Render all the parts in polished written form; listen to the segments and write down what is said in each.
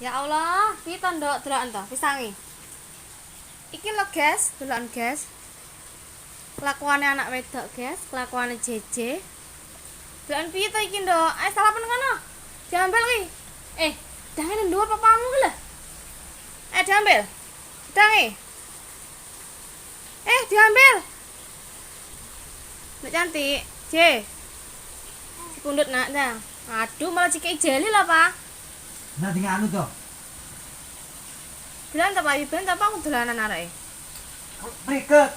Ya Allah, kita ndok deloken to pisangi. Iki lho, guys, deloken, guys. Kelakuane anak wedok, guys, kelakuane Jeje. Deloken piye to iki, Ndok? Ayo salapen kono. Diambil ki. Dange nang dhuwur papamu ki lho. Diambil. Dange. Diambil. Nek cantik, J. Pundut nak, Dang. Aduh, malah cikek jeli lah, Pak. Nah, tinggal anu toh. Dolan ta, Pak? Ben ta, Pak, aku dolanan areke. Priket.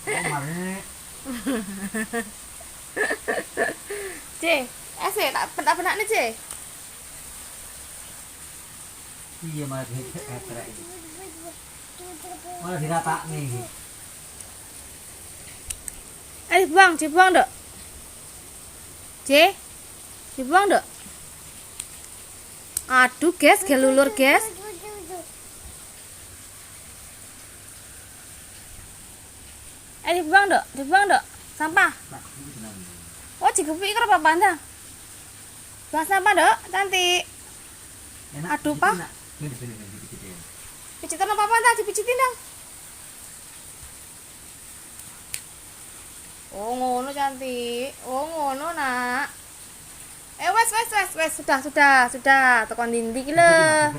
Oh, mari. C, tak penak-penakne, C. Iya malah diketrek iki. Malah diratakne iki. Dibuang, Dok. C. Dibuang, Dok. Aduh, guys, gelulur, guys. Dibuang, Dok. Sampah. Oh, digepuk iki karo papan ta. Buang sampah, Dok. Cantik. Aduh, Pak. Pijitan apa ta? Dipijitin dong. Oh, ngono cantik. Oh, ngono, Nak. Wes. Sudah. Tekan dindi ki lho.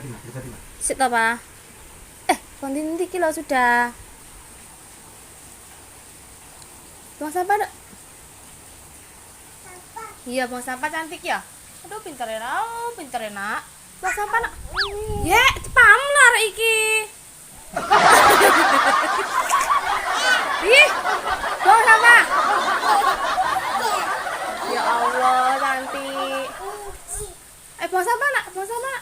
Sik to, Pak. Tekan dindi ki lho sudah. Buang sampah, Dok. Iya, buang sampah cantik ya. Aduh, pinter ya, Nak. Buang sampah, Nak. Ya, cepam lah arek iki. Ih, buang sampah. Ya Allah, cantik. Buang sampah, Nak.